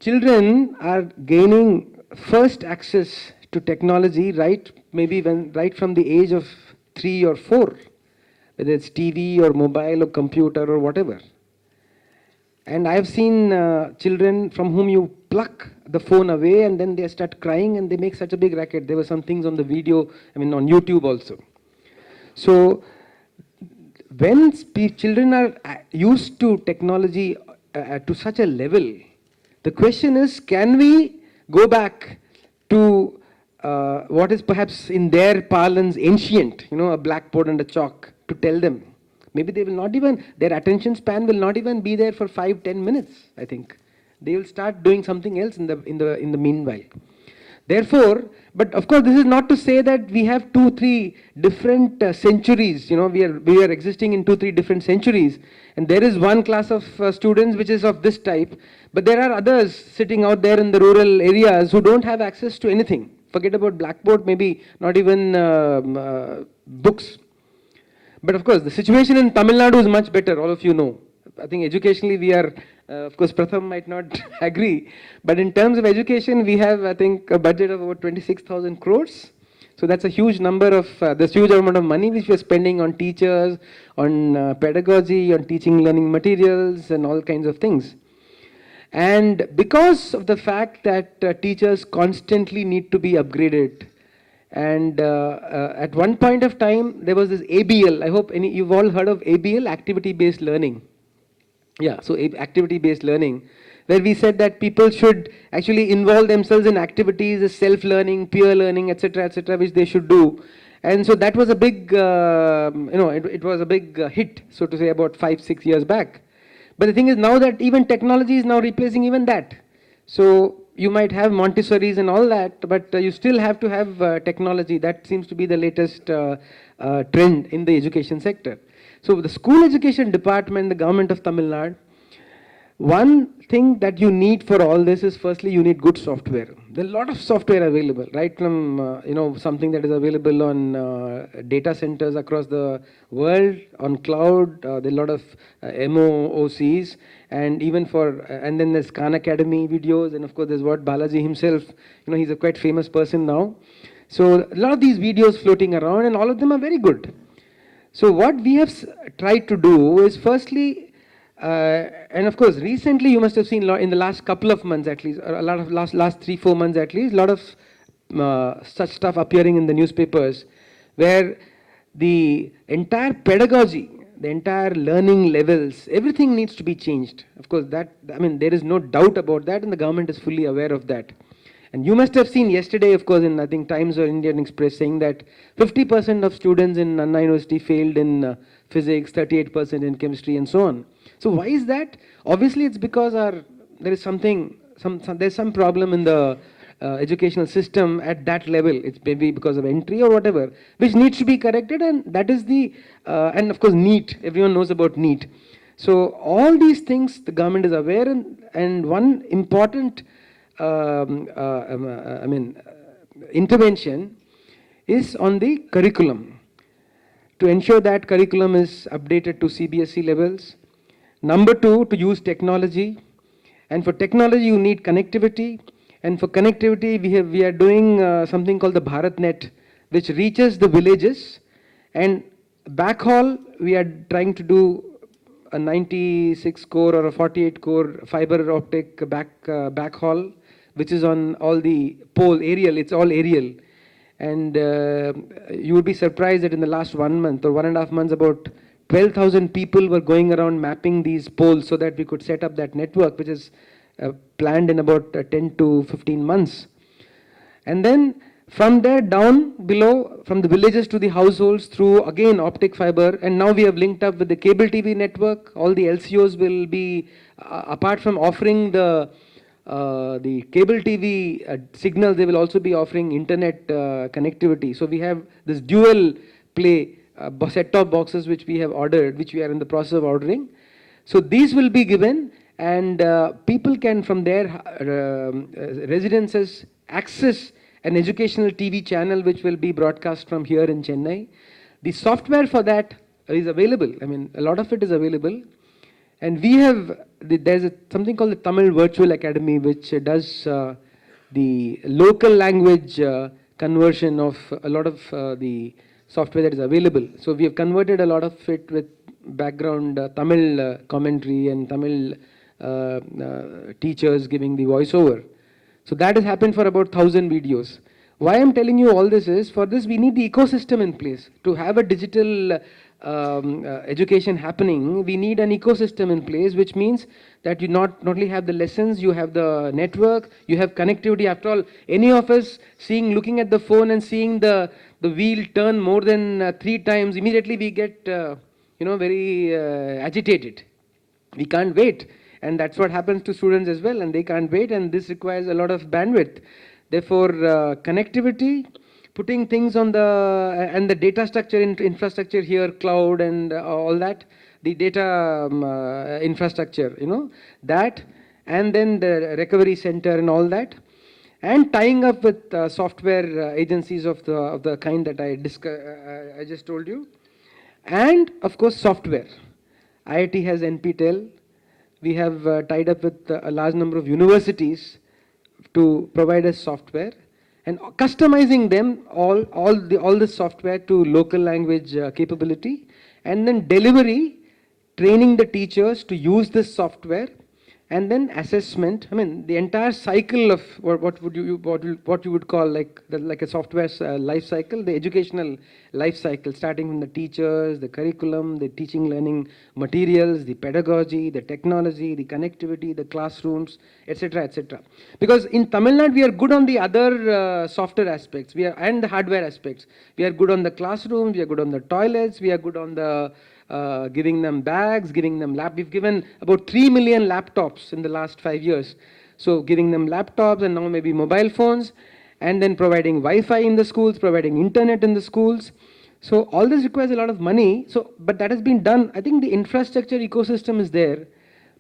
children are gaining first access to technology right from the age of 3 or 4, whether it's TV or mobile or computer or whatever. And I've seen children from whom you pluck the phone away and then they start crying and they make such a big racket. There were some things on the video, on YouTube also. So when children are used to technology to such a level, the question is, can we go back to what is perhaps in their parlance ancient, a blackboard and a chalk, to tell them? Maybe they will not even, their attention span will not even be there for 5-10 minutes, I think. They will start doing something else in the meanwhile. Therefore, but of course, this is not to say that we have 2-3 different centuries. We are existing in 2-3 different centuries, and there is one class of students which is of this type, but there are others sitting out there in the rural areas who don't have access to anything. Forget about blackboard, maybe not even books. But of course, the situation in Tamil Nadu is much better, all of you know. I think educationally we are, of course, Pratham might not agree, but in terms of education, we have, I think, a budget of about 26,000 crores. So that's a huge number of, this huge amount of money which we are spending on teachers, on pedagogy, on teaching learning materials, and all kinds of things. And because of the fact that teachers constantly need to be upgraded, and at one point of time, there was this ABL. I hope you've all heard of ABL, activity-based learning. Yeah, so activity-based learning, where we said that people should actually involve themselves in activities, self-learning, peer learning, etc., which they should do. And so that was a big, it was a big hit, so to say, about 5-6 years back. But the thing is now that even technology is now replacing even that. So you might have Montessori's and all that, but you still have to have technology. That seems to be the latest trend in the education sector. So the school education department, the government of Tamil Nadu, one thing that you need for all this is, firstly, you need good software. There are a lot of software available, right from something that is available on data centers across the world, on cloud. There are a lot of MOOCs, and even and then there's Khan Academy videos, and of course there's what Balaji himself, he's a quite famous person now. So a lot of these videos floating around, and all of them are very good. So what we have tried to do is, firstly, and of course, recently you must have seen in the last couple of months at least, or a lot of last 3-4 months at least, a lot of such stuff appearing in the newspapers, where the entire pedagogy, the entire learning levels, everything needs to be changed. Of course, there is no doubt about that, and the government is fully aware of that. And you must have seen yesterday, of course, in I think Times or Indian Express, saying that 50% of students in Anna University failed in physics, 38% in chemistry, and so on. So why is that? Obviously, it's because there is there's some problem in the educational system at that level. It's maybe because of entry or whatever, which needs to be corrected, and that is and of course NEET. Everyone knows about NEET. So all these things the government is aware, and one important intervention is on the curriculum, to ensure that curriculum is updated to CBSE levels. Number 2, to use technology, and for technology you need connectivity, and for connectivity we are doing something called the BharatNet, which reaches the villages, and backhaul we are trying to do a 96 core or a 48 core fiber optic backhaul, which is on all the aerial, it's all aerial. And you would be surprised that in the last 1 month or 1.5 months, about 12,000 people were going around mapping these poles so that we could set up that network, which is planned in about 10 to 15 months. And then from there down below, from the villages to the households, through again optic fiber, and now we have linked up with the cable TV network. All the LCOs will be, apart from offering the cable TV signals, they will also be offering internet connectivity. So we have this dual play set-top boxes which we have ordered, which we are in the process of ordering. So these will be given, and people can from their residences access an educational TV channel which will be broadcast from here in Chennai. The software for that is available. A lot of it is available. And we have there's something called the Tamil Virtual Academy, which does the local language conversion of a lot of the software that is available. So we have converted a lot of it with background Tamil commentary and Tamil teachers giving the voiceover. So that has happened for about 1,000 videos. Why I'm telling you all this is, for this we need the ecosystem in place. To have a digital education happening, we need an ecosystem in place, which means that you not only have the lessons, you have the network, you have connectivity. After all, any of us looking at the phone and seeing the wheel turn more than 3 times, immediately we get very agitated. We can't wait, and that's what happens to students as well, and they can't wait, and this requires a lot of bandwidth. Therefore, connectivity, putting things on the and the data structure infrastructure here, cloud and all that, the data infrastructure, that, and then the recovery center and all that, and tying up with software agencies of the kind that I just told you, and of course software. IIT has NPTEL. We have tied up with a large number of universities to provide us software and customizing them all the software to local language capability, and then delivery, training the teachers to use this software, and then assessment. I mean, the entire cycle of what you would call like a software life cycle, the educational life cycle, starting from the teachers, the curriculum, the teaching learning materials, the pedagogy, the technology, the connectivity, the classrooms, etc., etc. Because in Tamil Nadu we are good on the other software aspects, and the hardware aspects. We are good on the classrooms, we are good on the toilets, we are good on the giving them bags, giving them We've given about 3 million laptops in the last 5 years. So giving them laptops and now maybe mobile phones, and then providing Wi-Fi in the schools, providing internet in the schools. So all this requires a lot of money. So, but that has been done. I think the infrastructure ecosystem is there.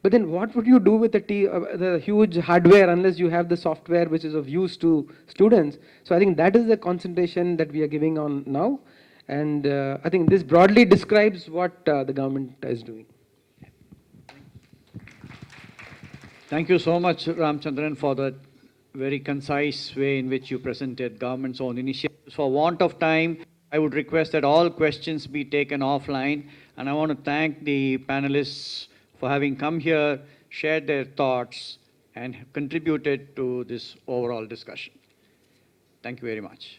But then what would you do with the huge hardware unless you have the software which is of use to students? So I think that is the concentration that we are giving on now. And I think this broadly describes what the government is doing. Thank you so much, Ramchandran, for that very concise way in which you presented government's own initiatives. For want of time, I would request that all questions be taken offline. And I want to thank the panelists for having come here, shared their thoughts, and contributed to this overall discussion. Thank you very much.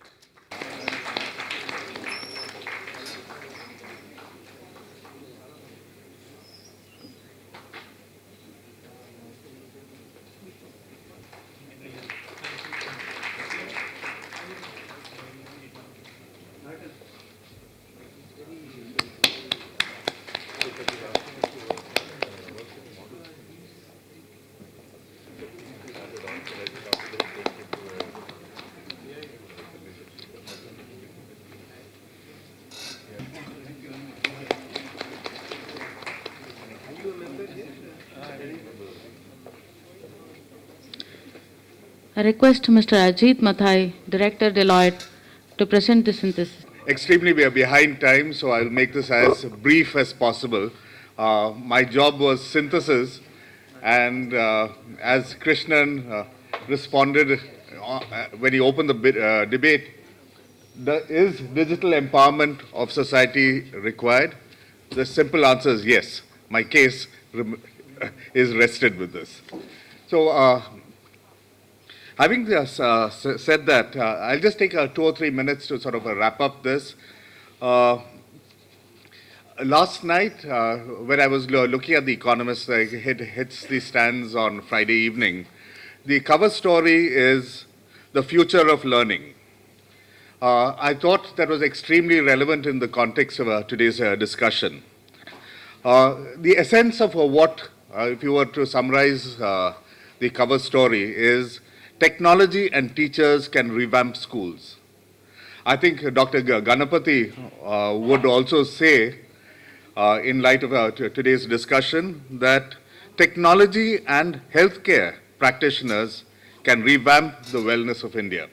I request Mr. Ajit Mathai, Director Deloitte, to present the synthesis. Extremely, we are behind time, so I'll make this as brief as possible. My job was synthesis, and as Krishnan responded when he opened the debate, is digital empowerment of society required? The simple answer is yes. My case is rested with this. So, having said that, I'll just take 2 or 3 minutes to sort of wrap up this. Last night, when I was looking at The Economist, it hits the stands on Friday evening. The cover story is the future of learning. I thought that was extremely relevant in the context of today's discussion. The essence of what, if you were to summarize the cover story, is technology and teachers can revamp schools. I think Dr. Ganapathy would also say, in light of today's discussion, that technology and healthcare practitioners can revamp the wellness of India.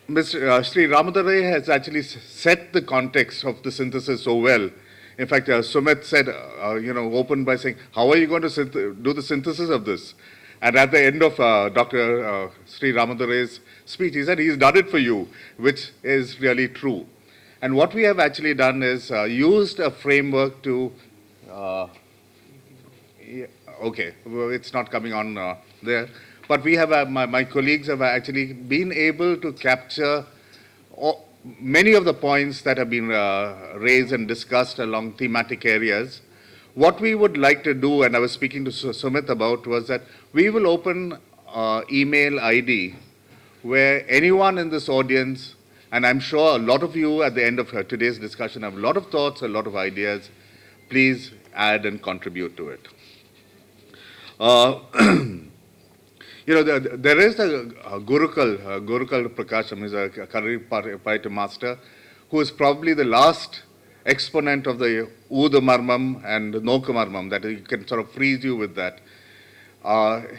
Mr. Sri Ramadare has actually set the context of the synthesis so well In fact, Sumit said, opened by saying, how are you going to do the synthesis of this? And at the end of Dr. Sri Ramadure's speech, he said, he's done it for you, which is really true. And what we have actually done is used a framework to, okay, well, it's not coming on there, but we have, my colleagues have actually been able to capture many of the points that have been raised and discussed along thematic areas. What we would like to do, and I was speaking to Sumit about, was that we will open email ID where anyone in this audience, and I'm sure a lot of you at the end of today's discussion have a lot of thoughts, a lot of ideas, please add and contribute to it. There is a Gurukul Prakasham, who is a Karri master, who is probably the last exponent of the Udamarmam and Nokamarmam, that he can sort of freeze you with that.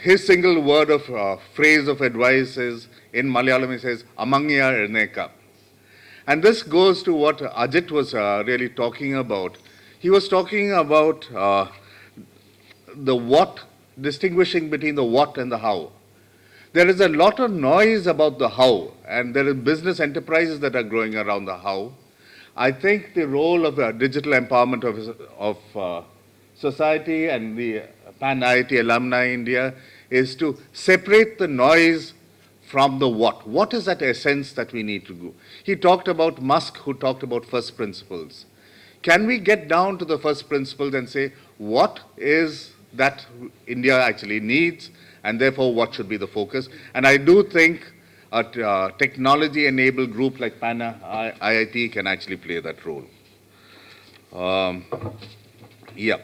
His single word of phrase of advice is, in Malayalam he says, Amangya Erneka. And this goes to what Ajit was really talking about. He was talking about the what, distinguishing between the what and the how. There is a lot of noise about the how, and there are business enterprises that are growing around the how. I think the role of digital empowerment of society and the PanIIT Alumni India is to separate the noise from the what. What is that essence that we need to do? He talked about Musk, who talked about first principles. Can we get down to the first principles and say, what is that India actually needs, and therefore what should be the focus? And I do think a technology-enabled group like PanIIT can actually play that role. Yeah.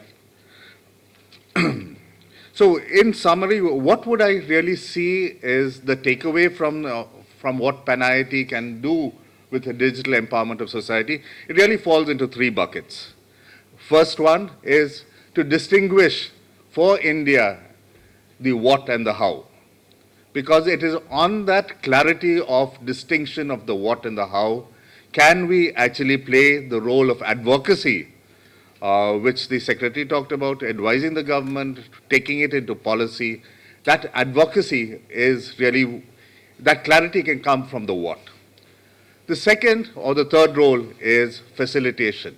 So in summary, what would I really see is the takeaway from what PanIIT can do with the digital empowerment of society? It really falls into three buckets. First one is to distinguish for India the what and the how, because it is on that clarity of distinction of the what and the how can we actually play the role of advocacy, which the Secretary talked about, advising the government, taking it into policy. That advocacy is really, that clarity can come from the what. The second or the third role is facilitation.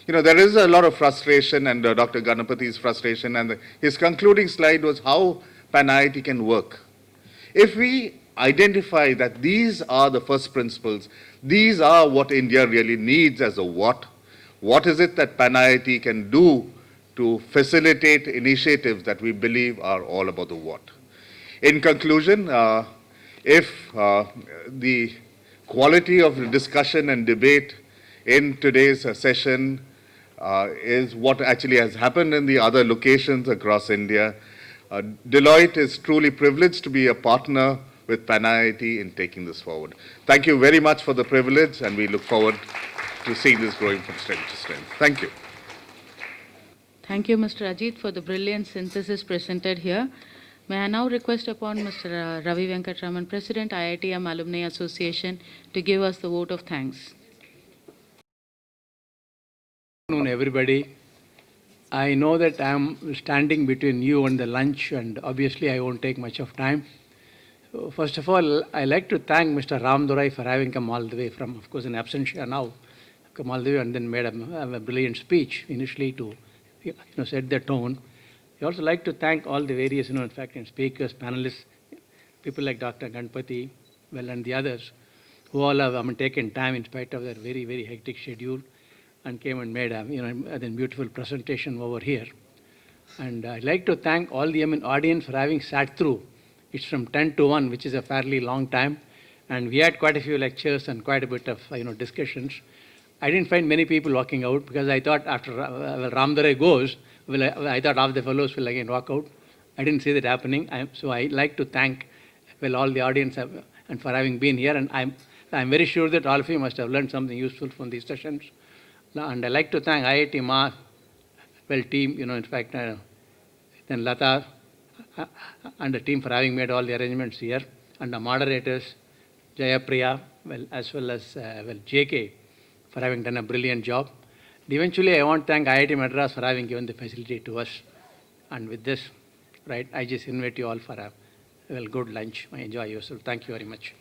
There is a lot of frustration, and Dr. Ganapathi's frustration, and his concluding slide was how PanIIT can work. If we identify that these are the first principles, these are what India really needs as a what is it that PanIIT can do to facilitate initiatives that we believe are all about the what? In conclusion, if the quality of discussion and debate in today's session is what actually has happened in the other locations across India, Deloitte is truly privileged to be a partner with PanIIT in taking this forward. Thank you very much for the privilege, and we look forward to seeing this growing from strength to strength. Thank you. Thank you, Mr. Ajit, for the brilliant synthesis presented here. May I now request upon Mr. Ravi Venkatraman, President, IITM Alumni Association, to give us the vote of thanks. Good afternoon, everybody. I know that I am standing between you and the lunch, and obviously I won't take much of time. So first of all, I like to thank Mr. Ramdurai for having come all the way from, of course, in absentia now, come all the way and then made a brilliant speech initially to set the tone. I also like to thank all the various, in fact, speakers, panelists, people like Dr. Ganpati, and the others, who all have taken time in spite of their very, very hectic schedule and came and made a beautiful presentation over here. And I'd like to thank all the audience for having sat through. It's from 10 to 1, which is a fairly long time. And we had quite a few lectures and quite a bit of discussions. I didn't find many people walking out because I thought after Ramdurai goes, I thought half the fellows will again walk out. I didn't see that happening. So I'd like to thank all the audience and for having been here. And I'm very sure that all of you must have learned something useful from these sessions. And I'd like to thank IIT Ma, team, in fact, then Lata and the team for having made all the arrangements here, and the moderators, Jayapriya, as well as JK, for having done a brilliant job. Eventually, I want to thank IIT Madras for having given the facility to us. And with this, right, I just invite you all for a well good lunch. Enjoy yourself. Thank you very much.